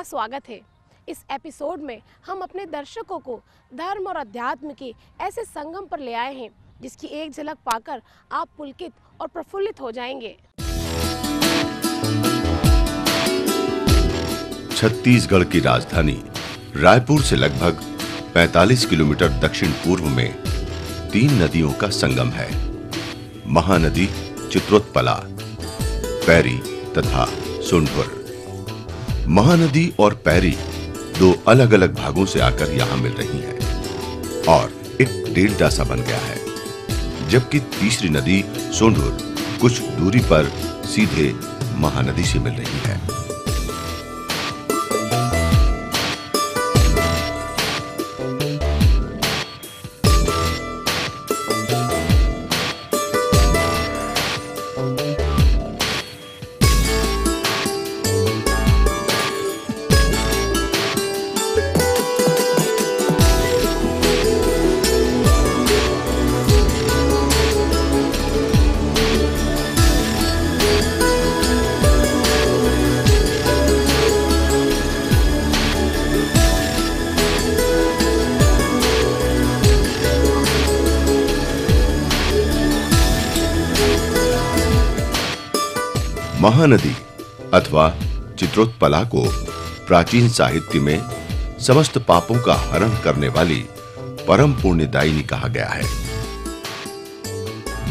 स्वागत है। इस एपिसोड में हम अपने दर्शकों को धर्म और अध्यात्म के ऐसे संगम पर ले आए हैं जिसकी एक झलक पाकर आप पुलकित और प्रफुल्लित हो जाएंगे। छत्तीसगढ़ की राजधानी रायपुर से लगभग 45 किलोमीटर दक्षिण पूर्व में 3 नदियों का संगम है। महानदी चित्रोत्पला, पैरी तथा सोंढूर। महानदी और पैरी 2 अलग-अलग भागों से आकर यहाँ मिल रही हैं और एक डेल्टा सा बन गया है, जबकि तीसरी नदी सोंढूर कुछ दूरी पर सीधे महानदी से मिल रही है। महानदी अथवा चित्रोत्पला को प्राचीन साहित्य में समस्त पापों का हरण करने वाली परम पुण्यदायिनी कहा गया है।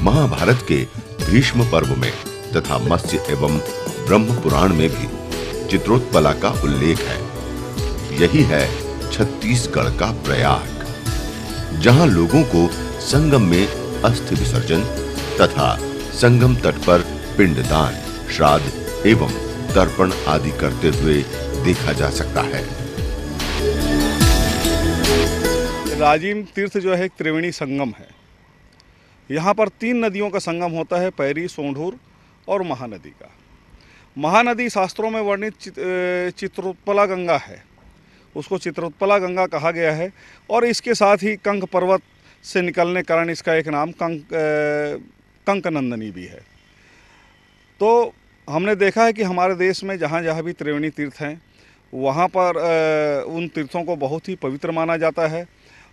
महाभारत के भीष्म पर्व में तथा मत्स्य एवं ब्रह्म पुराण में भी चित्रोत्पला का उल्लेख है। यही है छत्तीसगढ़ का प्रयाग, जहां लोगों को संगम में अस्थि विसर्जन तथा संगम तट पर पिंडदान, श्राद्ध एवं तर्पण आदि करते हुए देखा जा सकता है। राजिम तीर्थ जो है एक त्रिवेणी संगम है। यहाँ पर 3 नदियों का संगम होता है, पैरी, सोंढूर और महानदी का। महानदी शास्त्रों में वर्णित चित्रोत्पला गंगा है, उसको चित्रोत्पला गंगा कहा गया है। और इसके साथ ही कंक पर्वत से निकलने कारण इसका एक नाम कंकनंदनी भी है। तो हमने देखा है कि हमारे देश में जहाँ जहाँ भी त्रिवेणी तीर्थ हैं वहाँ पर उन तीर्थों को बहुत ही पवित्र माना जाता है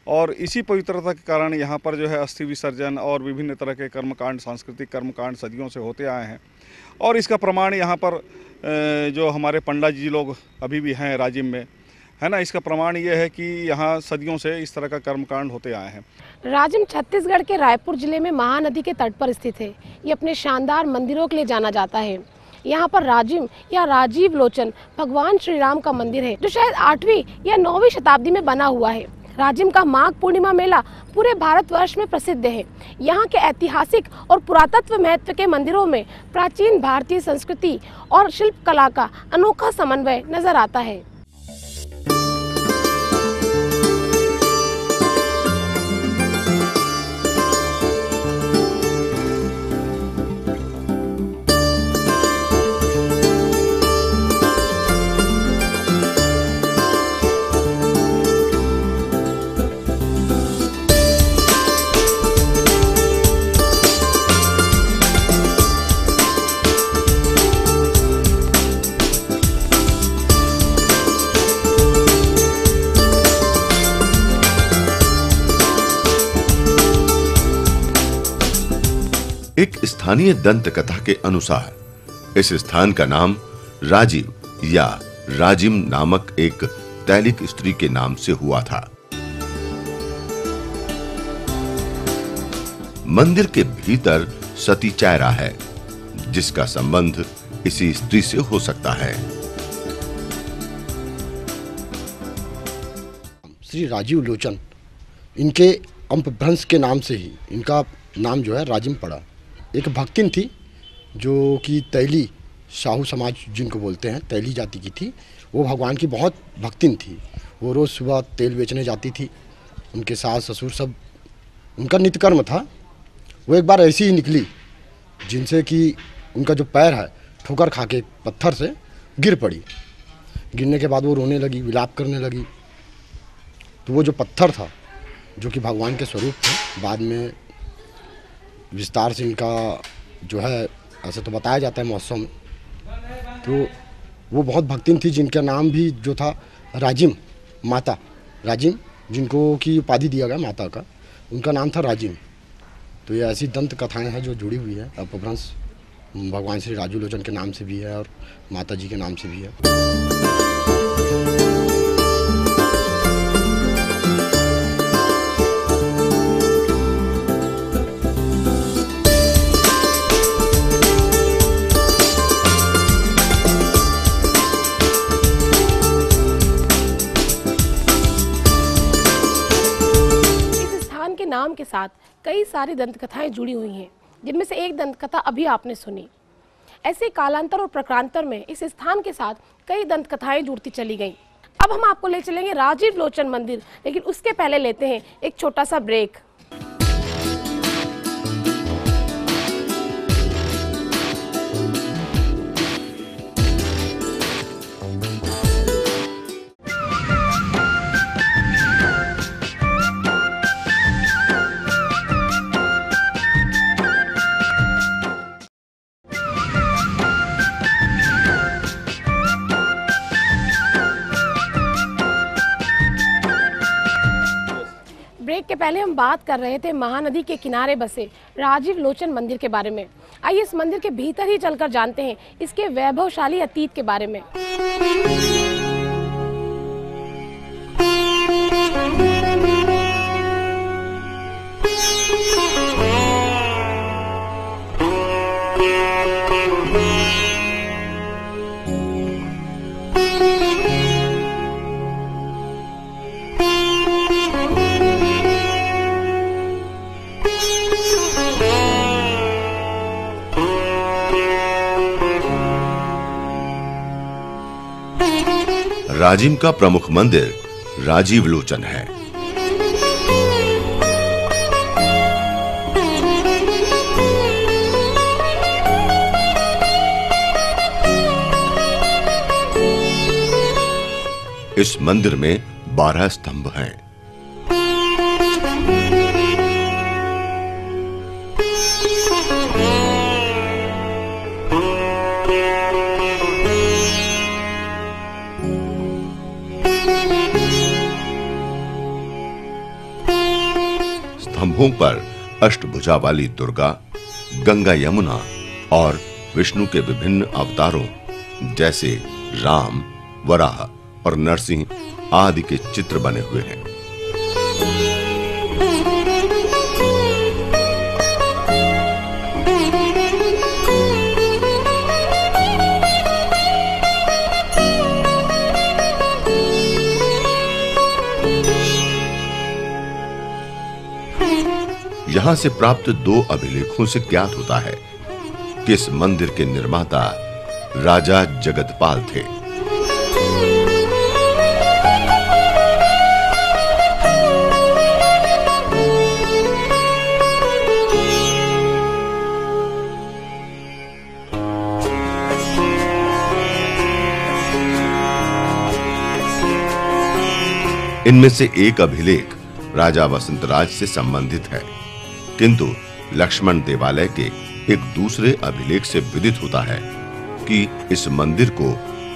और इसी पवित्रता के कारण यहाँ पर जो है अस्थि विसर्जन और विभिन्न तरह के कर्मकांड, सांस्कृतिक कर्मकांड सदियों से होते आए हैं। और इसका प्रमाण यहाँ पर जो हमारे पंडित जी लोग अभी भी हैं राजिम में, है ना, इसका प्रमाण ये है कि यहाँ सदियों से इस तरह का कर्मकांड होते आए हैं। राजिम छत्तीसगढ़ के रायपुर जिले में महानदी के तट पर स्थित है। ये अपने शानदार मंदिरों के लिए जाना जाता है। यहाँ पर राजिम या राजीव लोचन भगवान श्री राम का मंदिर है, जो शायद 8वीं या 9वीं शताब्दी में बना हुआ है। राजिम का माघ पूर्णिमा मेला पूरे भारतवर्ष में प्रसिद्ध है। यहाँ के ऐतिहासिक और पुरातत्व महत्व के मंदिरों में प्राचीन भारतीय संस्कृति और शिल्प कला का अनोखा समन्वय नजर आता है। एक स्थानीय दंत कथा के अनुसार इस स्थान का नाम राजीव या राजिम नामक एक तैलिक स्त्री के नाम से हुआ था। मंदिर के भीतर सती चैरा है, जिसका संबंध इसी स्त्री से हो सकता है। श्री राजीव लोचन, इनके अपभ्रंश के नाम से ही इनका नाम जो है राजिम पड़ा। एक भक्तिन थी जो कि तैली साहू समाज जिनको बोलते हैं, तैली जाति की थी। वो भगवान की बहुत भक्तिन थी। वो रोज़ सुबह तेल बेचने जाती थी। उनके सास ससुर सब, उनका नित्यकर्म था। वो एक बार ऐसी ही निकली जिनसे कि उनका जो पैर है ठोकर खा के पत्थर से गिर पड़ी। गिरने के बाद वो रोने लगी, विलाप करने लगी। तो वो जो पत्थर था जो कि भगवान के स्वरूप थे, बाद में विस्तार से इनका जो है ऐसे तो बताया जाता है महोत्सव में, तो वो बहुत भक्तिन थी, जिनका नाम भी जो था राजिम, माता राजिम, जिनको की उपाधि दिया गया माता का, उनका नाम था राजिम। तो ये ऐसी दंत कथाएं हैं जो जुड़ी हुई है। अपभ्रंश भगवान श्री राजू लोचन के नाम से भी है और माता जी के नाम से भी है। नाम के साथ कई सारी दंत कथाएं जुड़ी हुई हैं, जिनमें से एक दंत कथा अभी आपने सुनी। ऐसे कालांतर और प्रकारांतर में इस स्थान के साथ कई दंत कथाएं जुड़ती चली गईं। अब हम आपको ले चलेंगे राजीव लोचन मंदिर, लेकिन उसके पहले लेते हैं एक छोटा सा ब्रेक। ब्रेक के पहले हम बात कर रहे थे महानदी के किनारे बसे राजीव लोचन मंदिर के बारे में। आइए इस मंदिर के भीतर ही चलकर जानते हैं इसके वैभवशाली अतीत के बारे में। राजिम का प्रमुख मंदिर राजीव लोचन है। इस मंदिर में 12 स्तंभ हैं। स्तंभों पर अष्टभुजा वाली दुर्गा, गंगा यमुना और विष्णु के विभिन्न अवतारों जैसे राम, वराह और नरसिंह आदि के चित्र बने हुए हैं। यहां से प्राप्त 2 अभिलेखों से ज्ञात होता है कि इस मंदिर के निर्माता राजा जगतपाल थे। इनमें से एक अभिलेख राजा वसंतराज से संबंधित है, किंतु लक्ष्मण देवालय के एक दूसरे अभिलेख से विदित होता है कि इस मंदिर को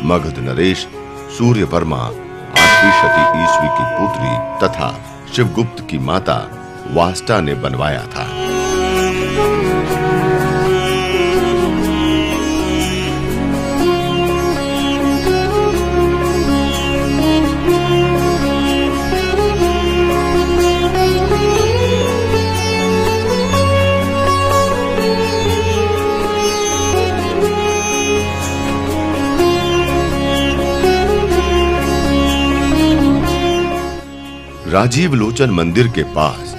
मगध नरेश सूर्यवर्मा 8वीं शती ईस्वी की पुत्री तथा शिवगुप्त की माता वास्ता ने बनवाया था। राजीव लोचन मंदिर के पास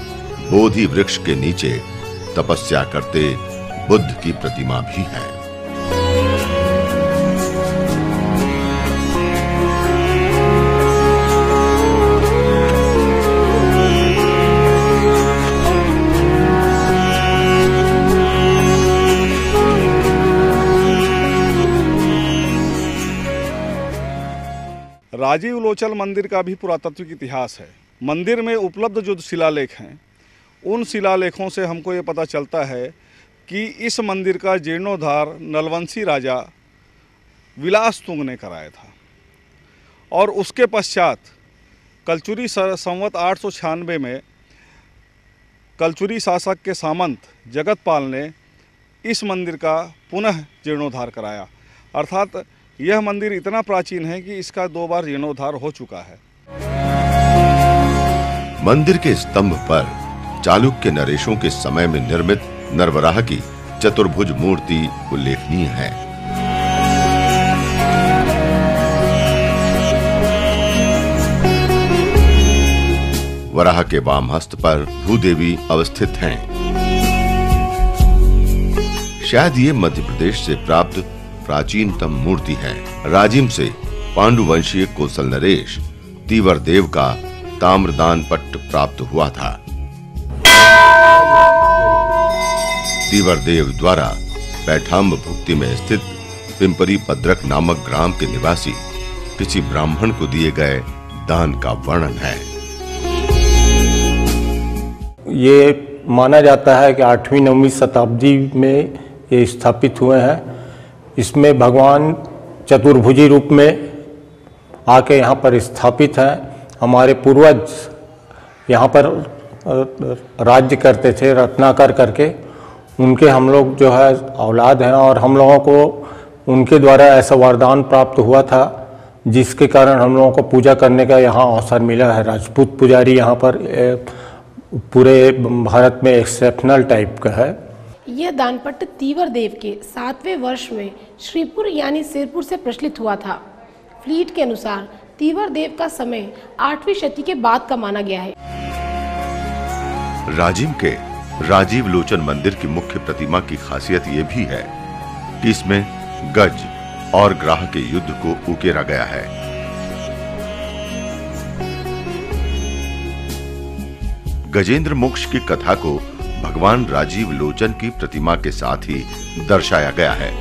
बोधि वृक्ष के नीचे तपस्या करते बुद्ध की प्रतिमा भी है। राजीव लोचन मंदिर का भी पुरातात्विक इतिहास है। मंदिर में उपलब्ध जो शिलालेख हैं, उन शिलालेखों से हमको ये पता चलता है कि इस मंदिर का जीर्णोद्धार नलवंशी राजा विलास तुंग ने कराया था। और उसके पश्चात कलचुरी संवत 896 में कलचुरी शासक के सामंत जगतपाल ने इस मंदिर का पुनः जीर्णोद्धार कराया। अर्थात यह मंदिर इतना प्राचीन है कि इसका 2 बार जीर्णोद्धार हो चुका है। मंदिर के स्तंभ पर चालुक्य नरेशों के समय में निर्मित नरवराह की चतुर्भुज मूर्ति उल्लेखनीय है। वराह के वाम हस्त पर भूदेवी अवस्थित हैं। शायद ये मध्य प्रदेश से प्राप्त प्राचीनतम मूर्ति है। राजिम से पांडुवंशीय कोसल नरेश तीवर देव का ताम्रदान पट्ट प्राप्त हुआ था। तीवर देव द्वारा पैठाम्ब भुक्ति में स्थित पिंपरी पद्रक नामक ग्राम के निवासी किसी ब्राह्मण को दिए गए दान का वर्णन है। ये माना जाता है कि 8वीं-9वीं शताब्दी में ये स्थापित हुए हैं। इसमें भगवान चतुर्भुजी रूप में आके यहाँ पर स्थापित हैं। हमारे पूर्वज यहाँ पर राज्य करते थे रत्नाकर करके, उनके हम लोग जो है औलाद हैं और हम लोगों को उनके द्वारा ऐसा वरदान प्राप्त हुआ था जिसके कारण हम लोगों को पूजा करने का यहाँ अवसर मिला है। राजपूत पुजारी यहाँ पर पूरे भारत में एक्सेप्शनल टाइप का है। यह दानपट्ट तीवर देव के 7वें वर्ष में श्रीपुर यानी सिरपुर से प्रचलित हुआ था। फ्लीट के अनुसार तीवर देव का समय 8वीं शती के बाद का माना गया है। राजिम के राजीव लोचन मंदिर की मुख्य प्रतिमा की खासियत ये भी है कि इसमें गज और ग्राह के युद्ध को उकेरा गया है। गजेंद्र मोक्ष की कथा को भगवान राजीव लोचन की प्रतिमा के साथ ही दर्शाया गया है।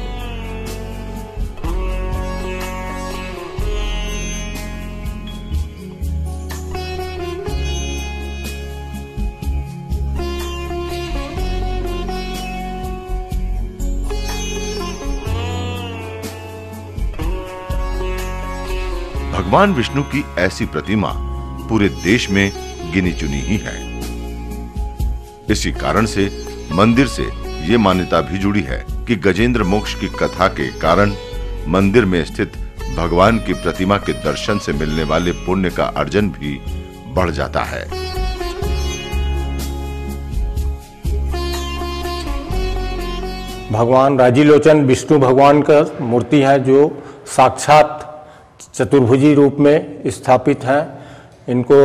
भगवान विष्णु की ऐसी प्रतिमा पूरे देश में गिनी चुनी ही है। इसी कारण से मंदिर से ये मान्यता भी जुड़ी है कि गजेंद्र मोक्ष की कथा के कारण मंदिर में स्थित भगवान की प्रतिमा के दर्शन से मिलने वाले पुण्य का अर्जन भी बढ़ जाता है। भगवान राजीलोचन विष्णु भगवान का मूर्ति है जो साक्षात चतुर्भुजी रूप में स्थापित हैं। इनको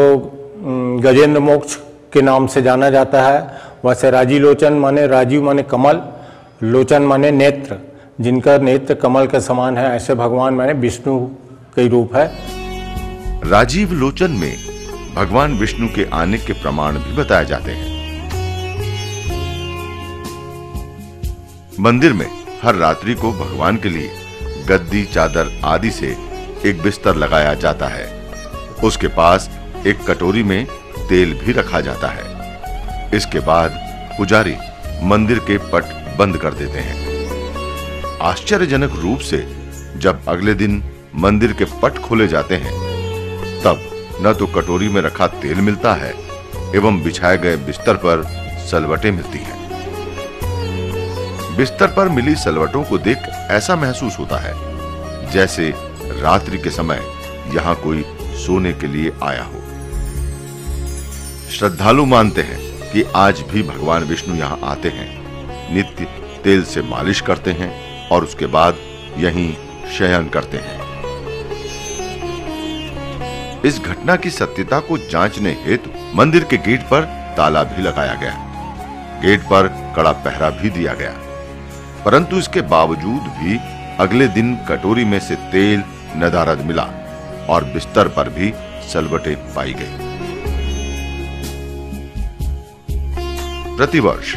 गजेंद्र मोक्ष के नाम से जाना जाता है। वैसे राजीलोचन माने राजीव माने कमल, लोचन माने नेत्र, जिनका नेत्र कमल के समान है, ऐसे भगवान माने विष्णु के रूप है। राजीव लोचन में भगवान विष्णु के आने के प्रमाण भी बताए जाते हैं। मंदिर में हर रात्रि को भगवान के लिए गद्दी, चादर आदि से एक बिस्तर लगाया जाता है। उसके पास एक कटोरी में तेल भी रखा जाता है। इसके बाद पुजारी मंदिर के पट बंद कर देते हैं। आश्चर्यजनक रूप से जब अगले दिन मंदिर के पट खोले जाते हैं तब न तो कटोरी में रखा तेल मिलता है एवं बिछाए गए बिस्तर पर सलवटें मिलती हैं। बिस्तर पर मिली सलवटों को देख ऐसा महसूस होता है जैसे रात्रि के समय यहाँ कोई सोने के लिए आया हो। श्रद्धालु मानते हैं कि आज भी भगवान विष्णु यहाँ आते हैं, नित्य तेल से मालिश करते हैं और उसके बाद यहीं शयन करते हैं। इस घटना की सत्यता को जांचने हेतु मंदिर के गेट पर ताला भी लगाया गया। गेट पर कड़ा पहरा भी दिया गया, परंतु इसके बावजूद भी अगले दिन कटोरी में से तेल नदारद मिला और बिस्तर पर भी सलवटें पाई गई। प्रतिवर्ष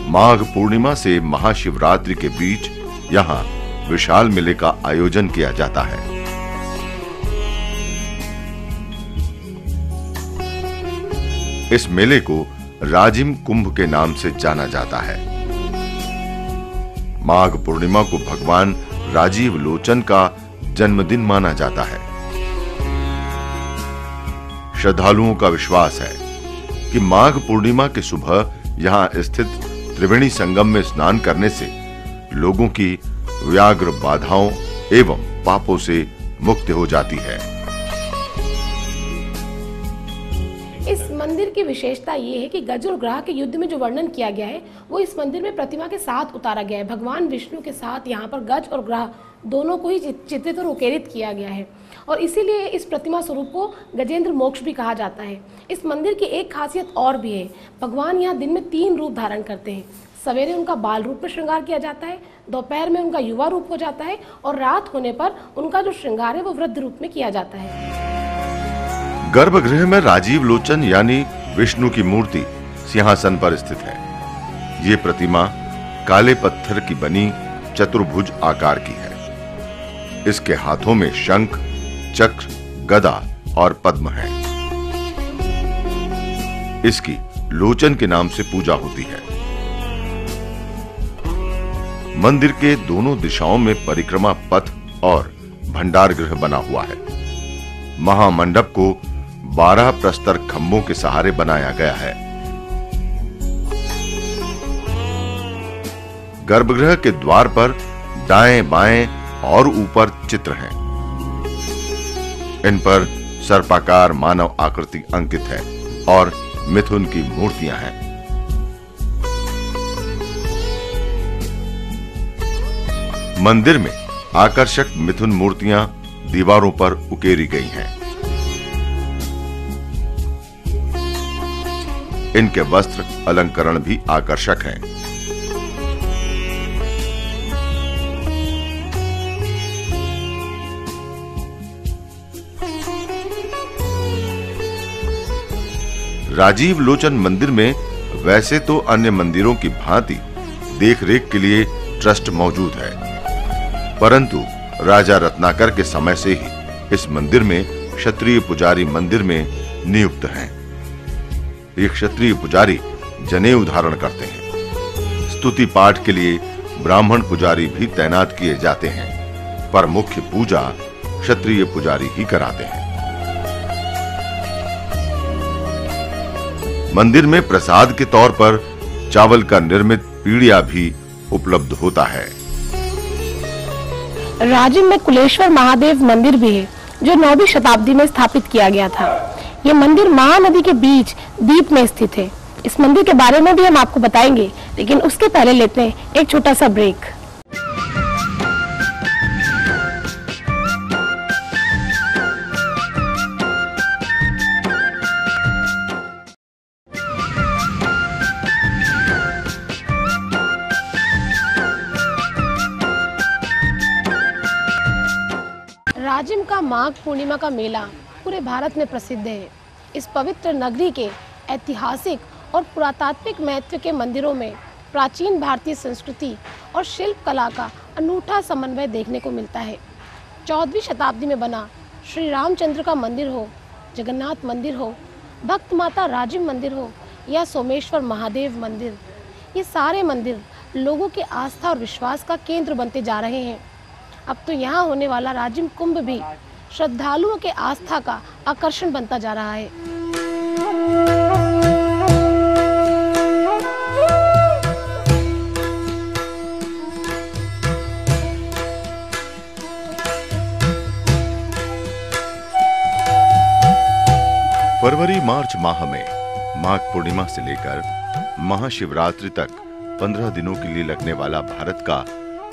माघ पूर्णिमा से महाशिवरात्रि के बीच यहाँ विशाल मेले का आयोजन किया जाता है। इस मेले को राजिम कुंभ के नाम से जाना जाता है। माघ पूर्णिमा को भगवान राजीव लोचन का जन्मदिन माना जाता है। श्रद्धालुओं का विश्वास है कि माघ पूर्णिमा की सुबह यहां स्थित त्रिवेणी संगम में स्नान करने से लोगों की व्याघ्र बाधाओं एवं पापों से मुक्ति हो जाती है। इस मंदिर की विशेषता ये है कि गज और ग्रह के युद्ध में जो वर्णन किया गया है वो इस मंदिर में प्रतिमा के साथ उतारा गया है। भगवान विष्णु के साथ यहाँ पर गज और ग्रह दोनों को ही चित्रित और उकेरित किया गया है और इसीलिए इस प्रतिमा स्वरूप को गजेंद्र मोक्ष भी कहा जाता है। इस मंदिर की एक खासियत और भी है, भगवान यहाँ दिन में 3 रूप धारण करते हैं। सवेरे उनका बाल रूप में श्रृंगार किया जाता है, दोपहर में उनका युवा रूप हो जाता है और रात होने पर उनका जो श्रृंगार है वो वृद्ध रूप में किया जाता है। गर्भगृह में राजीव लोचन यानी विष्णु की मूर्ति सिंहासन पर स्थित है। ये प्रतिमा काले पत्थर की बनी चतुर्भुज आकार की है। इसके हाथों में शंख, चक्र, गदा और पद्म है। इसकी लोचन के नाम से पूजा होती है। मंदिर के दोनों दिशाओं में परिक्रमा पथ और भंडार गृह बना हुआ है। महामंडप को 12 प्रस्तर खंभों के सहारे बनाया गया है। गर्भगृह के द्वार पर दाएं बाएं और ऊपर चित्र हैं। इन पर सर्पाकार मानव आकृति अंकित है और मिथुन की मूर्तियां हैं। मंदिर में आकर्षक मिथुन मूर्तियां दीवारों पर उकेरी गई हैं। इनके वस्त्र अलंकरण भी आकर्षक हैं। राजीव लोचन मंदिर में वैसे तो अन्य मंदिरों की भांति देखरेख के लिए ट्रस्ट मौजूद है, परंतु राजा रत्नाकर के समय से ही इस मंदिर में क्षत्रिय पुजारी मंदिर में नियुक्त हैं। ये क्षत्रिय पुजारी जनेऊ धारण करते हैं। स्तुति पाठ के लिए ब्राह्मण पुजारी भी तैनात किए जाते हैं, पर मुख्य पूजा क्षत्रिय पुजारी ही कराते हैं। मंदिर में प्रसाद के तौर पर चावल का निर्मित पीड़िया भी उपलब्ध होता है। राजिम में कुलेश्वर महादेव मंदिर भी है, जो 9वीं शताब्दी में स्थापित किया गया था। यह मंदिर महानदी के बीच द्वीप में स्थित है। इस मंदिर के बारे में भी हम आपको बताएंगे, लेकिन उसके पहले लेते हैं एक छोटा सा ब्रेक। राजिम का माघ पूर्णिमा का मेला पूरे भारत में प्रसिद्ध है। इस पवित्र नगरी के ऐतिहासिक और पुरातात्विक महत्व के मंदिरों में प्राचीन भारतीय संस्कृति और शिल्प कला का अनूठा समन्वय देखने को मिलता है। 14वीं शताब्दी में बना श्री रामचंद्र का मंदिर हो, जगन्नाथ मंदिर हो, भक्त माता राजिम मंदिर हो या सोमेश्वर महादेव मंदिर, ये सारे मंदिर लोगों के आस्था और विश्वास का केंद्र बनते जा रहे हैं। अब तो यहाँ होने वाला राजिम कुंभ भी श्रद्धालुओं के आस्था का आकर्षण बनता जा रहा है। फरवरी मार्च माह में माघ पूर्णिमा से लेकर महाशिवरात्रि तक 15 दिनों के लिए लगने वाला भारत का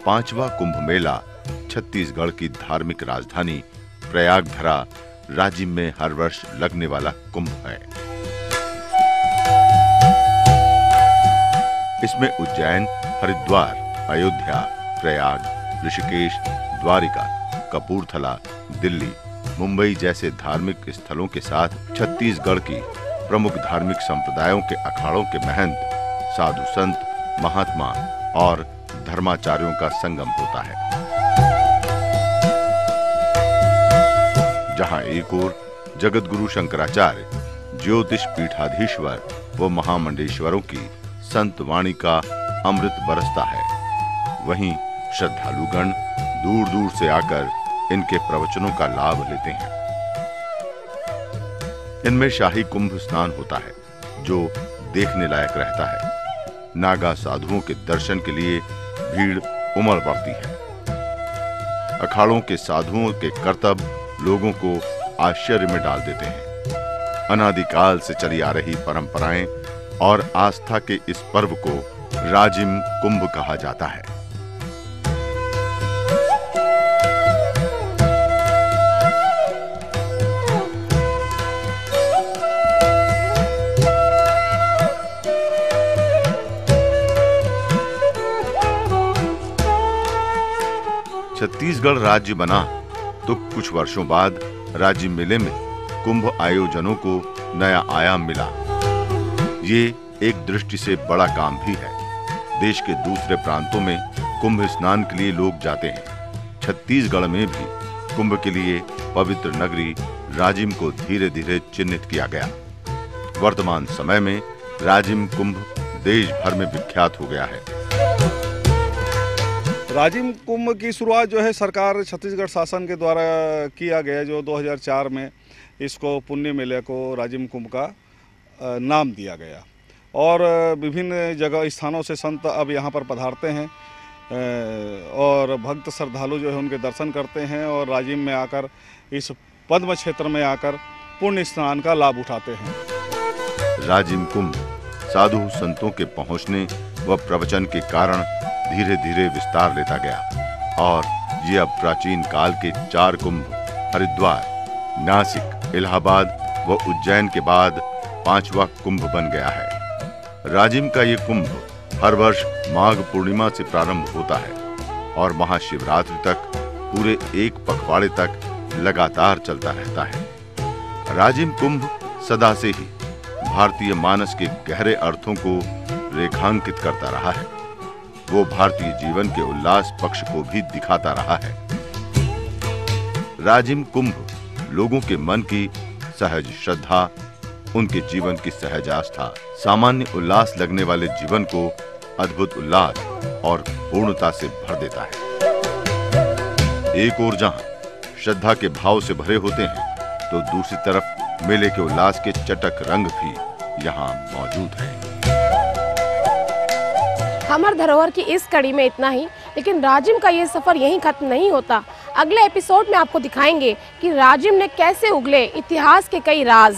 5वां कुंभ मेला छत्तीसगढ़ की धार्मिक राजधानी प्रयागधरा राजिम में हर वर्ष लगने वाला कुंभ है। इसमें उज्जैन, हरिद्वार, अयोध्या, प्रयाग, ऋषिकेश, द्वारिका, कपूरथला, दिल्ली, मुंबई जैसे धार्मिक स्थलों के साथ छत्तीसगढ़ की प्रमुख धार्मिक संप्रदायों के अखाड़ों के महंत, साधु संत, महात्मा और धर्माचार्यों का संगम होता है। जहां एक ओर जगतगुरु शंकराचार्य, ज्योतिष पीठाधीश्वर व महामंडेश्वरों की संत वाणी का अमृत बरसता है, वहीं श्रद्धालुगण दूर दूर से आकर इनके प्रवचनों का लाभ लेते हैं। इनमें शाही कुंभ स्नान होता है जो देखने लायक रहता है। नागा साधुओं के दर्शन के लिए भीड़ उमड़ पड़ती है। अखाड़ों के साधुओं के करतब लोगों को आश्चर्य में डाल देते हैं। अनादिकाल से चली आ रही परंपराएं और आस्था के इस पर्व को राजिम कुंभ कहा जाता है। छत्तीसगढ़ राज्य बना तो कुछ वर्षों बाद राज्य मेले में कुंभ आयोजनों को नया आयाम मिला। ये एक दृष्टि से बड़ा काम भी है। देश के दूसरे प्रांतों में कुंभ स्नान के लिए लोग जाते हैं। छत्तीसगढ़ में भी कुंभ के लिए पवित्र नगरी राजिम को धीरे धीरे चिन्हित किया गया। वर्तमान समय में राजिम कुंभ देश भर में विख्यात हो गया है। राजिम कुंभ की शुरुआत जो है सरकार छत्तीसगढ़ शासन के द्वारा किया गया, जो 2004 में इसको पुण्य मेले को राजिम कुंभ का नाम दिया गया और विभिन्न जगह स्थानों से संत अब यहाँ पर पधारते हैं और भक्त श्रद्धालु जो है उनके दर्शन करते हैं और राजिम में आकर इस पद्म क्षेत्र में आकर पुण्य स्नान का लाभ उठाते हैं। राजिम कुंभ साधु संतों के पहुँचने व प्रवचन के कारण धीरे धीरे विस्तार लेता गया और ये अब प्राचीन काल के 4 कुंभ हरिद्वार, नासिक, इलाहाबाद व उज्जैन के बाद 5वां कुंभ बन गया है। राजिम का ये कुंभ हर वर्ष माघ पूर्णिमा से प्रारंभ होता है और महाशिवरात्रि तक पूरे एक पखवाड़े तक लगातार चलता रहता है। राजिम कुंभ सदा से ही भारतीय मानस के गहरे अर्थों को रेखांकित करता रहा है। वो भारतीय जीवन के उल्लास पक्ष को भी दिखाता रहा है। राजिम कुंभ लोगों के मन की सहज श्रद्धा, उनके जीवन की सहज आस्था, सामान्य उल्लास लगने वाले जीवन को अद्भुत उल्लास और पूर्णता से भर देता है। एक ओर जहां श्रद्धा के भाव से भरे होते हैं तो दूसरी तरफ मेले के उल्लास के चटक रंग भी यहाँ मौजूद हैं। हमर धरोहर की इस कड़ी में इतना ही, लेकिन राजिम का ये सफर यहीं खत्म नहीं होता। अगले एपिसोड में आपको दिखाएंगे कि राजिम ने कैसे उगले इतिहास के कई राज।